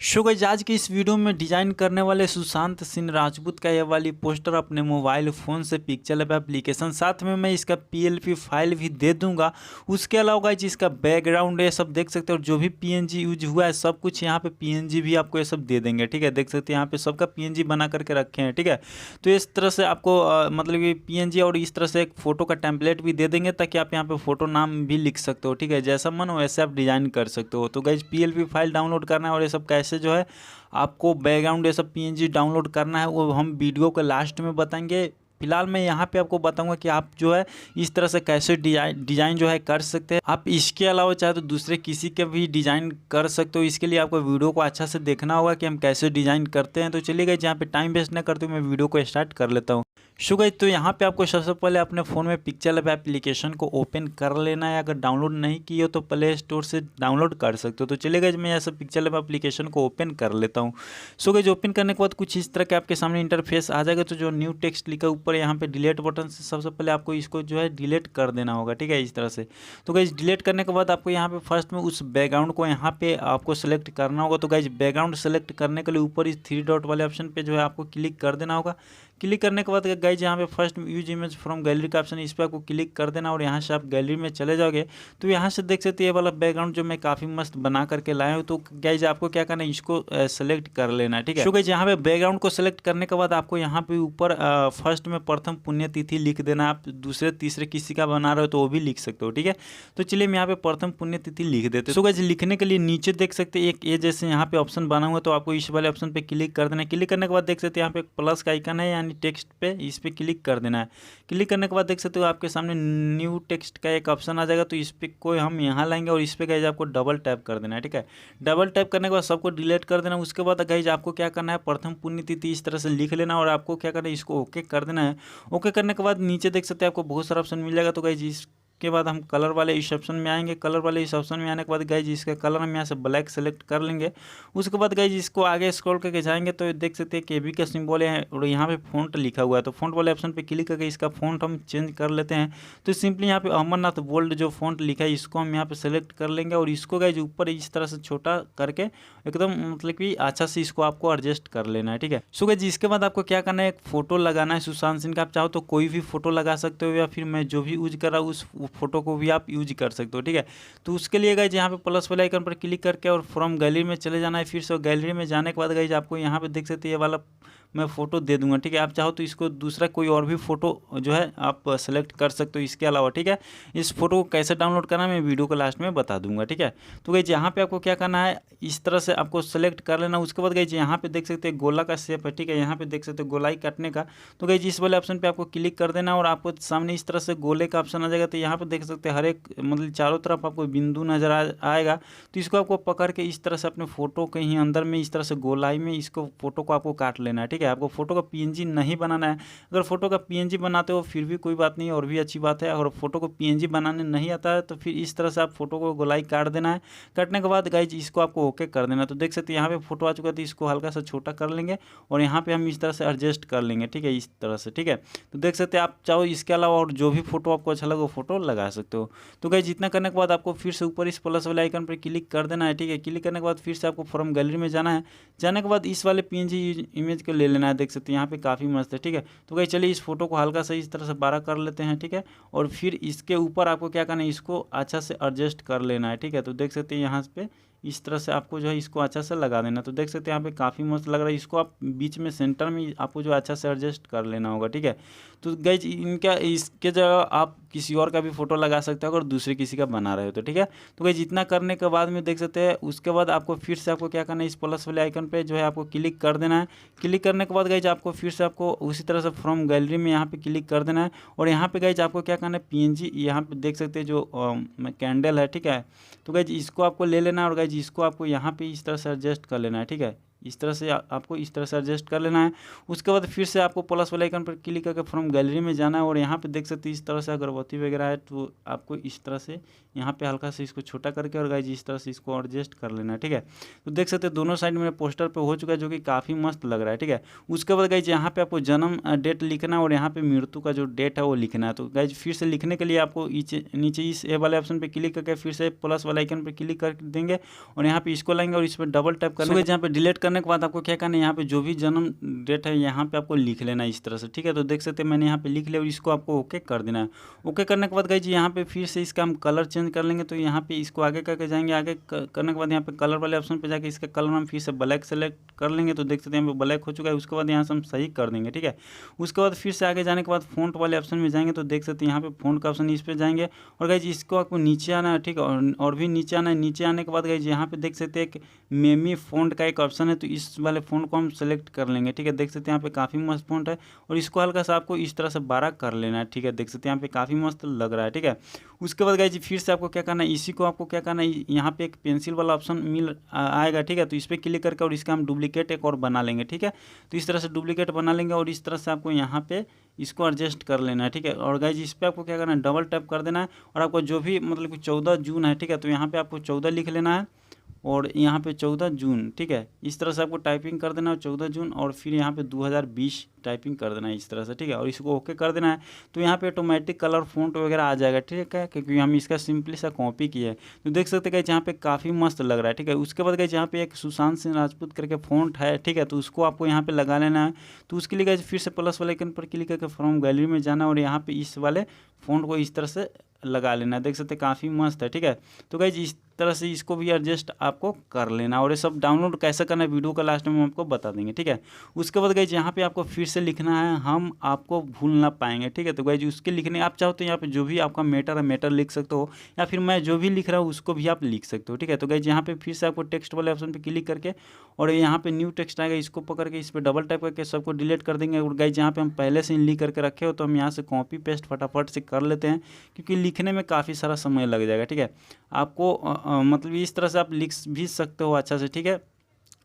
So guys आज की इस वीडियो में डिजाइन करने वाले सुशांत सिंह राजपूत का ये वाली पोस्टर अपने मोबाइल फ़ोन से पिक्चर लगा एप्लीकेशन, साथ में मैं इसका पीएलपी फाइल भी दे दूंगा। उसके अलावा गाइस इसका बैकग्राउंड ये सब देख सकते हो, और जो भी पीएनजी यूज हुआ है सब कुछ यहाँ पे पीएनजी भी आपको ये सब दे देंगे। ठीक है, देख सकते हैं यहाँ पे सबका पीएनजी बना करके रखे हैं। ठीक है, तो इस तरह से आपको मतलब कि पीएनजी और इस तरह से एक फ़ोटो का टेम्पलेट भी दे देंगे, ताकि आप यहाँ पे फ़ोटो नाम भी लिख सकते हो। ठीक है, जैसा मन हो वैसे आप डिज़ाइन कर सकते हो। तो गाइस पीएलपी फाइल डाउनलोड करना है और ये सब कैसे जो है आपको बैकग्राउंड ये सब पीएनजी डाउनलोड करना है, वो हम वीडियो के लास्ट में बताएंगे। फिलहाल मैं यहाँ पे आपको बताऊंगा कि आप जो है इस तरह से कैसे डिजाइन जो है कर सकते हैं। आप इसके अलावा चाहे तो दूसरे किसी के भी डिजाइन कर सकते हो। इसके लिए आपको वीडियो को अच्छा से देखना होगा कि हम कैसे डिजाइन करते हैं। तो चलिए गाइस यहाँ पे टाइम वेस्ट ना करते हुए मैं वीडियो को स्टार्ट कर लेता हूँ। सो गाइस तो यहाँ पे आपको सबसे पहले अपने फ़ोन में पिक्चर लैब एप्लीकेशन को ओपन कर लेना है। अगर डाउनलोड नहीं किए हो तो प्ले स्टोर से डाउनलोड कर सकते हो। तो चलिए गाइस मैं ऐसा पिक्चर लैब एप्लीकेशन को ओपन कर लेता हूँ। सो गाइस ओपन करने के बाद कुछ इस तरह के आपके सामने इंटरफेस आ जाएगा। तो जो न्यू टेक्स्ट लिखा ऊपर यहाँ पे डिलीट बटन से सबसे पहले आपको इसको जो है डिलीट कर देना होगा। ठीक है, इस तरह से। तो गाइस डिलीट करने के बाद आपको यहाँ पे फर्स्ट में उस बैकग्राउंड को यहाँ पे आपको सेलेक्ट करना होगा। तो गाइस बैकग्राउंड सेलेक्ट करने के लिए ऊपर इस 3 डॉट वाले ऑप्शन पे जो है आपको क्लिक कर देना होगा। क्लिक करने के बाद गाइज यहाँ पे first use image from gallery का ऑप्शन है, इस पर आपको क्लिक कर देना और यहाँ से आप गैलरी में चले जाओगे। तो यहाँ से देख सकते हैं ये वाला बैकग्राउंड जो मैं काफ़ी मस्त बना करके लाया हूँ। तो गाइज आपको क्या करना है, इसको सेलेक्ट कर लेना है। ठीक है, तो गाइज यहाँ पे बैकग्राउंड को सेलेक्ट करने के बाद आपको यहाँ पे ऊपर फर्स्ट में प्रथम पुण्यतिथि लिख देना। आप दूसरे तीसरे किसी का बना रहे हो तो वो भी लिख सकते हो। ठीक है, तो चलिए मैं यहाँ पे प्रथम पुण्यतिथि लिख देते हैं। तो गाइज लिखने के लिए नीचे देख सकते हैं एक ये जैसे यहाँ पे ऑप्शन बना हुआ है, तो आपको इस वाले ऑप्शन पे क्लिक कर देना है। क्लिक करने के बाद देख सकते हैं यहाँ पे प्लस का आइकन है, टेक्स्ट पे इस पे क्लिक कर देना है। क्लिक करने के बाद देख सकते हो आपके सामने न्यू टेक्स्ट का एक ऑप्शन आ जाएगा। तो इस पे कोई हम यहाँ लाएंगे और इस पे गाइज आपको डबल टैप कर देना है। ठीक है, डबल टैप करने के बाद सबको डिलीट कर देना। उसके बाद गाइज आपको क्या करना है, प्रथम पुण्यतिथि इस तरह से लिख लेना और आपको क्या करना है, इसको ओके कर देना है। ओके करने के बाद नीचे देख सकते हैं आपको बहुत सारा ऑप्शन मिल जाएगा। तो गाइज के बाद हम कलर वाले इस ऑप्शन में आएंगे। कलर वाले इस ऑप्शन में आने के बाद गाइज इसका कलर हम यहाँ से ब्लैक सेलेक्ट कर लेंगे। उसके बाद गाइज इसको आगे स्क्रॉल करके जाएंगे तो देख सकते हैं केबी का सिंबल है और यहाँ पे फ़ॉन्ट लिखा हुआ है। तो फ़ॉन्ट वाले ऑप्शन पे क्लिक करके इसका फ़ॉन्ट हम चेंज कर लेते हैं। तो सिंपली यहाँ पे अमरनाथ बोल्ड जो फ़ॉन्ट लिखा है इसको हम यहाँ पे सेलेक्ट कर लेंगे और इसको गाइज ऊपर इस तरह से छोटा करके एकदम मतलब कि अच्छा से इसको आपको एडजस्ट कर लेना है। ठीक है, सो गाइज इसके बाद आपको क्या करना है, एक फोटो लगाना है सुशांत सिंह का। आप चाहो तो कोई भी फोटो लगा सकते हो या फिर मैं जो भी यूज कर रहा हूँ उस फोटो को भी आप यूज कर सकते हो। ठीक है, तो उसके लिए गाइज यहाँ पे प्लस वाले आइकन पर क्लिक करके और फ्रॉम गैलरी में चले जाना है। फिर से गैलरी में जाने के बाद गाइज आपको यहाँ पे देख सकते हैं ये वाला मैं फ़ोटो दे दूंगा। ठीक है, आप चाहो तो इसको दूसरा कोई और भी फ़ोटो जो है आप सेलेक्ट कर सकते हो इसके अलावा। ठीक है, इस फोटो को कैसे डाउनलोड करना है मैं वीडियो को लास्ट में बता दूंगा। ठीक है, तो गाइज यहाँ पे आपको क्या करना है, इस तरह से आपको सेलेक्ट कर लेना। उसके बाद गाइज यहाँ पे देख सकते हैं गोला का शेप है। ठीक है, यहाँ पे देख सकते हो गोलाई काटने का। तो गाइज इस वाले ऑप्शन पे आपको क्लिक कर देना और आपको सामने इस तरह से गोले का ऑप्शन आ जाएगा। तो यहाँ पे देख सकते हैं हर एक मतलब चारों तरफ आपको बिंदु नजर आएगा। तो इसको आपको पकड़ के इस तरह से अपने फोटो के ही अंदर में इस तरह से गोलाई में इसको फोटो को आपको काट लेना है। ठीक है, आपको फोटो का पीएनजी नहीं बनाना है। अगर फोटो का पीएनजी बनाते हो फिर भी कोई बात नहीं, और भी अच्छी बात है। अगर फोटो को पीएनजी बनाने नहीं आता है तो फिर इस तरह से आप फोटो को गोलाई काट देना है। काटने के बाद गाइज इसको आपको ओके कर देना। तो देख सकते हैं यहाँ पे फोटो आ चुका है, तो इसको हल्का सा छोटा कर लेंगे और यहाँ पे हम इस तरह से एडजस्ट कर लेंगे। ठीक है, इस तरह से। ठीक है, तो देख सकते हैं आप चाहो इसके अलावा और जो भी फोटो आपको अच्छा लगे वो फोटो लगा सकते हो। तो गाइज जितना करने के बाद आपको फिर से ऊपर इस प्लस वाले आइकन पर क्लिक कर देना है। ठीक है, क्लिक करने के बाद फिर से आपको फ्रॉम गैलरी में जाना है। जाने के बाद इस वाले पीएनजी इमेज को ले लेना है। देख सकते हैं यहाँ पे काफ़ी मस्त है। ठीक है, तो गाइस चलिए इस फोटो को हल्का सा इस तरह से बड़ा कर लेते हैं। ठीक है, और फिर इसके ऊपर आपको क्या करना है, इसको अच्छा से एडजस्ट कर लेना है। ठीक है, तो देख सकते हैं यहाँ पे इस तरह से आपको जो है इसको अच्छा से लगा देना। तो देख सकते हैं यहाँ पे काफ़ी मस्त लग रहा है। इसको आप बीच में सेंटर में आपको जो अच्छा से एडजस्ट कर लेना होगा। ठीक है, तो गाइज इनका इसके जगह आप किसी और का भी फोटो लगा सकते हो अगर दूसरे किसी का बना रहे हो तो। ठीक है, तो गाइज इतना करने के बाद में देख सकते हैं उसके बाद आपको फिर से आपको क्या करना है, इस प्लस वाले आइकन पे जो है आपको क्लिक कर देना है। क्लिक करने के बाद गाइज आपको फिर से आपको उसी तरह से फ्रॉम गैलरी में यहाँ पे क्लिक कर देना है और यहाँ पे गाइज आपको क्या करना है, पीएनजी यहाँ पे देख सकते हैं जो कैंडल है। ठीक है, तो गाइज इसको आपको ले लेना है और गाइज इसको आपको यहाँ पे इस तरह से एडजस्ट कर लेना है। ठीक है, इस तरह से आपको इस तरह से एडजस्ट कर लेना है। उसके बाद फिर से आपको प्लस वाले आइकन पर क्लिक करके फ्रॉम गैलरी में जाना है और यहाँ पे देख सकते हैं इस तरह से अगरबत्ती वगैरह है तो आपको इस तरह से यहाँ पे हल्का से इसको छोटा करके और गाइज इस तरह से इसको एडजस्ट कर लेना है, ठीक है। तो देख सकते हैं दोनों साइड मेरे पोस्टर पे हो चुका है, जो कि काफ़ी मस्त लग रहा है, ठीक है। उसके बाद गाइज यहाँ पे आपको जन्म डेट लिखना है और यहाँ पे मृत्यु का जो डेट है वो लिखना है। तो गाइज फिर से लिखने के लिए आपको नीचे इस ए वाले ऑप्शन पे क्लिक करके फिर से प्लस वाले आइकन पे क्लिक कर देंगे और यहाँ पे इसको लाएंगे और इस पर डबल टैप करेंगे। जहाँ पे डिलीट करने के बाद आपको क्या करना है, यहाँ पे जो भी जन्म डेट है यहाँ पे आपको लिख लेना है इस तरह से, ठीक है। तो देख सकते हैं मैंने यहाँ पे लिख लिया और इसको आपको ओके कर देना है। ओके करने के बाद गाइज यहाँ पे फिर से इसका हम कलर चेंज कर लेंगे। तो यहाँ पे इसको आगे करके जाएंगे, आगे करने के बाद यहाँ पे कलर वाले ऑप्शन पे जाके इसका कलर हम फिर से ब्लैक सेलेक्ट कर लेंगे। तो देख सकते हैं यहाँ पे ब्लैक हो चुका है। उसके बाद यहाँ से हम सही कर देंगे, ठीक है। उसके बाद फिर से आगे जाने के बाद फ़ॉन्ट वाले ऑप्शन में जाएंगे तो देख सकते हैं यहाँ पे फ़ॉन्ट का ऑप्शन इस पर जाएंगे और गाइज इसको आपको नीचे आना है, ठीक है, और भी नीचे आना है। नीचे आने के बाद गाइज यहाँ पे देख सकते हैं एक मेमी फ़ॉन्ट का एक ऑप्शन है, तो इस वाले फ़ॉन्ट को हम सेलेक्ट कर लेंगे, ठीक है। देख सकते हैं यहाँ पे काफ़ी मस्त फ़ॉन्ट है और इसको हल्का सा आपको इस तरह से बड़ा कर लेना है, ठीक है। देख सकते हैं यहाँ पे काफ़ी मस्त लग रहा है, ठीक है। उसके बाद गाइज फिर से आपको क्या करना है, इसी को आपको क्या करना है, यहाँ पे एक पेंसिल वाला ऑप्शन आएगा, ठीक है। तो इस पर क्लिक करके और इसका हम डुप्लीकेट एक और बना लेंगे, ठीक है। तो इस तरह से डुप्लीकेट बना लेंगे और इस तरह से आपको यहाँ पे इसको एडजस्ट कर लेना है, ठीक है। और गाइज इस पर आपको क्या करना है, डबल टैप कर देना है और आपको जो भी मतलब कि 14 जून है, ठीक है। तो यहाँ पे आपको 14 लिख लेना है और यहाँ पे 14 जून, ठीक है। इस तरह से आपको टाइपिंग कर देना है 14 जून और फिर यहाँ पे 2020 टाइपिंग कर देना है इस तरह से, ठीक है। और इसको ओके कर देना है तो यहाँ पे ऑटोमेटिक कलर फ़ॉन्ट वगैरह आ जाएगा, ठीक है, क्योंकि हम इसका सिंपली सा कॉपी किए हैं। तो देख सकते हैं यहाँ पे काफ़ी मस्त लग रहा है, ठीक है। उसके बाद गाइज यहाँ पे एक सुशांत सिंह राजपूत करके फ़ॉन्ट है, ठीक है। तो उसको आपको यहाँ पे लगा लेना है। तो उसके लिए गाइज फिर से प्लस वाले आइकन पर क्लिक करके फ्रॉम गैलरी में जाना और यहाँ पे इस वाले फ़ॉन्ट को इस तरह से लगा लेना है। देख सकते हैं काफ़ी मस्त है, ठीक है। तो गाइज इस तरह से इसको भी एडजस्ट आपको कर लेना और ये सब डाउनलोड कैसे करना है वीडियो का लास्ट में हम आपको बता देंगे, ठीक है। उसके बाद गाइज यहाँ पे आपको फिर से लिखना है हम आपको भूल ना पाएंगे, ठीक है। तो गाइज उसके लिखने आप चाहो तो यहाँ पे जो भी आपका मैटर है मैटर लिख सकते हो या फिर मैं जो भी लिख रहा हूँ उसको भी आप लिख सकते हो, ठीक है। तो गाइज यहाँ पे फिर से आपको टेक्स्ट वाले ऑप्शन पर क्लिक करके और यहाँ पे न्यू टेक्स्ट आएगा, इसको पकड़ के इस पर डबल टाइप करके सबको डिलीट कर देंगे। और गाइज यहाँ पे हम पहले से ही लिख करके रखे हो तो हम यहाँ से कॉपी पेस्ट फटाफट से कर लेते हैं क्योंकि लिखने में काफ़ी सारा समय लग जाएगा, ठीक है। आपको मतलब इस तरह से आप लिख भी सकते हो अच्छा से, ठीक है।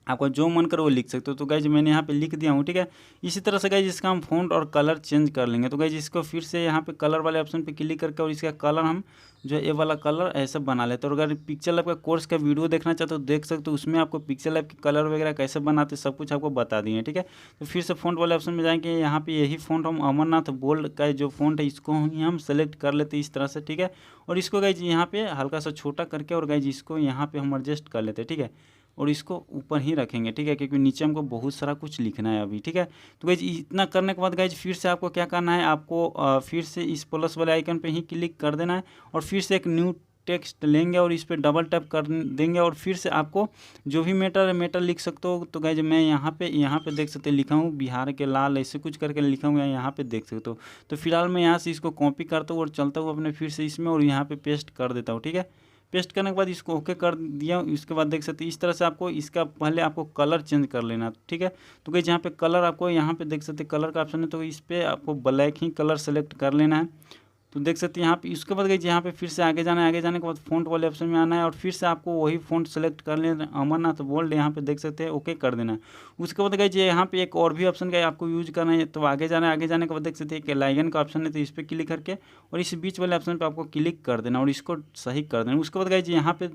आपको जो मन करे वो लिख सकते हो। तो गाइज मैंने यहाँ पे लिख दिया हूँ, ठीक है। इसी तरह से गाइज इसका हम फ़ॉन्ट और कलर चेंज कर लेंगे। तो गाइज इसको फिर से यहाँ पे कलर वाले ऑप्शन पे क्लिक करके और इसका कलर हम जो ये वाला कलर ऐसे बना लेते हैं। और अगर पिक्चर लैब का कोर्स का वीडियो देखना चाहते हो तो देख सकते हो, उसमें आपको पिक्चर लैब के कलर वगैरह कैसे बनाते सब कुछ आपको बता दिए, ठीक है। तो फिर से फ़ॉन्ट वाले ऑप्शन में जाएंगे, यहाँ पे यही फ़ॉन्ट हम अमरनाथ बोल्ड का जो फ़ॉन्ट है इसको ही हम सेलेक्ट कर लेते हैं इस तरह से, ठीक है। और इसको गाइज यहाँ पे हल्का सा छोटा करके और गाइज इसको यहाँ पे हम एडजस्ट कर लेते हैं, ठीक है। और इसको ऊपर ही रखेंगे, ठीक है, क्योंकि नीचे हमको बहुत सारा कुछ लिखना है अभी, ठीक है। तो गाइज इतना करने के बाद गाइज फिर से आपको क्या करना है, आपको फिर से इस प्लस वाले आइकन पे ही क्लिक कर देना है और फिर से एक न्यू टेक्स्ट लेंगे और इस पर डबल टैप कर देंगे और फिर से आपको जो भी मैटर लिख सकते हो। तो गाइज मैं यहाँ पे देख सकते हैं लिखा हूँ बिहार के लाल, ऐसे कुछ करके लिखा हूँ, यहाँ पे देख सकते हो। तो फिलहाल मैं यहाँ से इसको कॉपी करता हूँ और चलता हूँ अपने फिर से इसमें और यहाँ पे पेस्ट कर देता हूँ, ठीक है। पेस्ट करने के बाद इसको ओके कर दिया। इसके बाद देख सकते हैं इस तरह से आपको इसका पहले आपको कलर चेंज कर लेना, ठीक है। तो गाइस यहाँ पे कलर आपको यहाँ पे देख सकते हैं कलर का ऑप्शन है, तो इस पर आपको ब्लैक ही कलर सेलेक्ट कर लेना है। तो देख सकते हैं यहाँ पे इसके बाद गाइस यहाँ पे फिर से आगे जाना है, आगे जाने के बाद फ़ॉन्ट वाले ऑप्शन में आना है और फिर से आपको वही फ़ॉन्ट सेलेक्ट कर लेना है, अमरनाथ बोल्ड, यहाँ पे देख सकते हैं ओके कर देना है। उसके बाद गाइस यहाँ पे एक और भी ऑप्शन का आपको यूज करना है, तो आगे जाना है, आगे जाने के बाद देख सकते हैं एक लाइगन का ऑप्शन है, तो इस पर क्लिक करके और इस बीच वाले ऑप्शन पर आपको क्लिक कर देना और इसको सही कर देना। उसके बाद गाइस यहाँ पे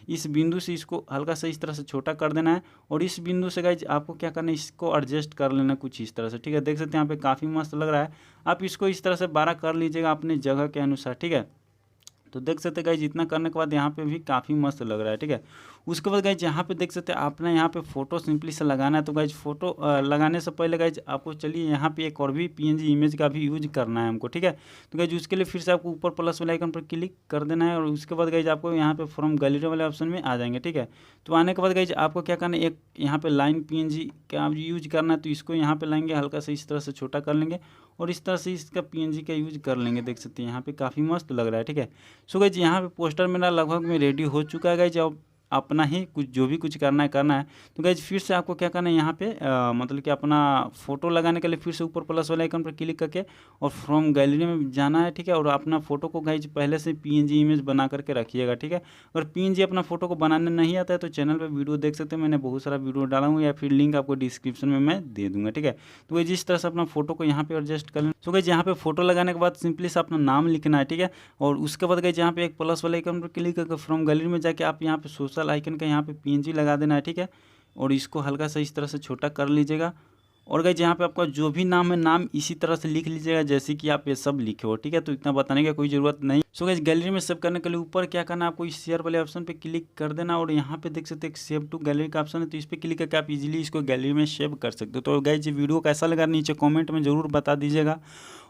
इस बिंदु से इसको हल्का सा इस तरह से छोटा कर देना है और इस बिंदु से गाइस आपको क्या करना है, इसको एडजस्ट कर लेना कुछ इस तरह से, ठीक है। देख सकते हैं यहाँ पे काफ़ी मस्त लग रहा है। आप इसको इस तरह से 12 कर लीजिएगा अपने जगह के अनुसार, ठीक है। तो देख सकते हैं गाइज इतना करने के बाद यहाँ पे भी काफ़ी मस्त लग रहा है, ठीक है। उसके बाद गाइज यहाँ पे देख सकते हैं आपने यहाँ पे फ़ोटो सिंपली से लगाना है। तो गाइज फ़ोटो लगाने से पहले गाइज आपको चलिए यहाँ पे एक और भी पीएनजी इमेज का भी यूज करना है हमको, ठीक है। तो गाइज उसके लिए फिर से आपको ऊपर प्लस वाले आइकन पर क्लिक कर देना है और उसके बाद गाइज आपको यहाँ पे फ्रॉम गैलरी वाले ऑप्शन में आ जाएंगे, ठीक है। तो आने के बाद गाइज आपको क्या करना है, एक यहाँ पे लाइन पीएनजी का यूज करना है। तो इसको यहाँ पे लाएंगे, हल्का से इस तरह से छोटा कर लेंगे और इस तरह से इसका पीएनजी का यूज कर लेंगे। देख सकते हैं यहाँ पे काफ़ी मस्त लग रहा है, ठीक है। सो गाइज यहाँ पे पोस्टर मेरा लगभग में रेडी हो चुका है गाइज। अब अपना ही कुछ जो भी कुछ करना है। तो गाइज फिर से आपको क्या करना है, यहाँ पे मतलब कि अपना फ़ोटो लगाने के लिए फिर से ऊपर प्लस वाले आइकन पर क्लिक करके और फ्रॉम गैलरी में जाना है, ठीक है। और अपना फ़ोटो को गाइज पहले से पीएनजी इमेज बना करके रखिएगा, ठीक है। अगर पीएनजी अपना फ़ोटो को बनाने नहीं आता है तो चैनल पर वीडियो देख सकते हैं, मैंने बहुत सारा वीडियो डाला हूँ, या फिर लिंक आपको डिस्क्रिप्शन में मैं दे दूँगा, ठीक है। तो गाइज जिस तरह से अपना फ़ोटो को यहाँ पे एडजस्ट कर लें। तो गाइज यहाँ पे फ़ोटो लगाने के बाद सिंपली से अपना नाम लिखना है, ठीक है। और उसके बाद गाइज यहाँ पे एक प्लस वाले आइकन पर क्लिक करके फ्रॉम गैलरी में जाके आप यहाँ पे सोशल आइकन का यहाँ पे पीएनजी लगा देना है, ठीक है। और इसको हल्का सा इस तरह से छोटा कर लीजिएगा। और गाइज यहाँ पे आपका जो भी नाम है, नाम इसी तरह से लिख लीजिएगा जैसे कि आप ये सब लिखे हो, ठीक है। तो इतना बताने की कोई ज़रूरत नहीं। सो गाइज गैलरी में सेव करने के लिए ऊपर क्या करना है, आपको इस शेयर वाले ऑप्शन पे क्लिक कर देना और यहाँ पे देख सकते हैं एक सेव टू गैलरी का ऑप्शन है, तो इस पर क्लिक करके आप इजीली इसको गैलरी में सेव कर सकते हो। तो गाइज वीडियो कैसा लगा नीचे कॉमेंट में ज़रूर बता दीजिएगा।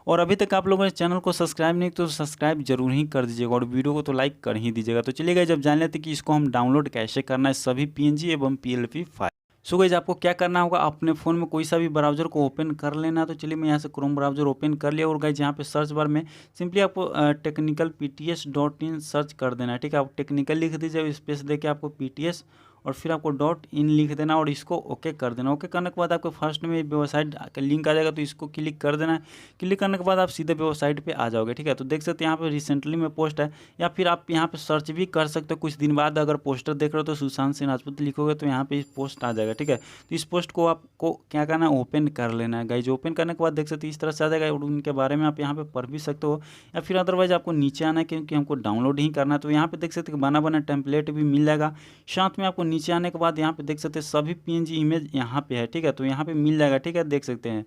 और अभी तक आप लोगों ने चैनल को सब्सक्राइब नहीं तो सब्सक्राइब जरूर ही कर दीजिएगा और वीडियो को तो लाइक कर ही दीजिएगा। तो चलिए गाइज जब जान लेते कि इसको हम डाउनलोड कैसे करना है सभी पीएनजी एवं पीएलपी फाइल। सो गाइज आपको क्या करना होगा, अपने फ़ोन में कोई सा भी ब्राउज़र को ओपन कर लेना। तो चलिए मैं यहाँ से क्रोम ब्राउज़र ओपन कर लिया और गाइज यहाँ पे सर्च बार में सिंपली आपको technicalpts.in सर्च कर देना है, ठीक है। आप टेक्निकल लिख दीजिए, स्पेस देके आपको PTS और फिर आपको .in लिख देना और इसको ओके कर देना। ओके करने के बाद आपको फर्स्ट में वेबसाइट का लिंक आ जाएगा, तो इसको क्लिक कर देना है। क्लिक करने के बाद आप सीधे वेबसाइट पे आ जाओगे, ठीक है। तो देख सकते हैं यहाँ पे रिसेंटली में पोस्ट है, या फिर आप यहाँ पे सर्च भी कर सकते हो। कुछ दिन बाद अगर पोस्टर देख रहे हो तो सुशांत सिंह राजपूत लिखोगे तो यहाँ पे पोस्ट आ जाएगा, ठीक है। तो इस पोस्ट को आपको क्या करना है, ओपन कर लेना है गाइज। ओपन करने के बाद देख सकते हैं इस तरह से आ जाएगा और उनके बारे में आप यहाँ पे पढ़ भी सकते हो, या फिर अदरवाइज आपको नीचे आना है क्योंकि हमको डाउनलोड ही करना है। तो यहाँ पे देख सकते हैं बना टेम्पलेट भी मिल जाएगा। साथ में आपको नीचे आने के बाद यहाँ पे देख सकते हैं सभी पीएनजी इमेज यहाँ पे है, ठीक है। तो यहाँ पे मिल जाएगा, ठीक है, देख सकते हैं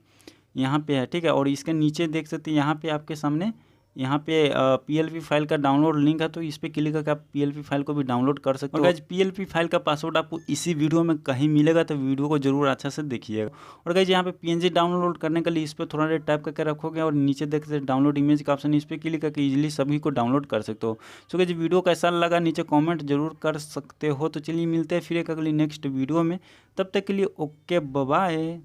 यहाँ पे है, ठीक है। और इसके नीचे देख सकते हैं यहाँ पे आपके सामने यहाँ पे पीएलपी फाइल का डाउनलोड लिंक है, तो इस पे क्लिक करके आप पीएलपी फाइल को भी डाउनलोड कर सकते हो। गाइज पीएलपी फाइल का पासवर्ड आपको इसी वीडियो में कहीं मिलेगा, तो वीडियो को जरूर अच्छा से देखिएगा। और गाइज यहाँ पे पीएनजी डाउनलोड करने के लिए इस पर थोड़ा देर टाइप करके रखोगे और नीचे देख सकते डाउनलोड इमेज का ऑप्शन, इस पर क्लिक करके इजीली सभी को डाउनलोड कर सकते हो। सो गाइज वीडियो कैसा लगा नीचे कॉमेंट जरूर कर सकते हो। तो चलिए मिलते हैं फिर एक अगली नेक्स्ट वीडियो में, तब तक के लिए ओके बाय।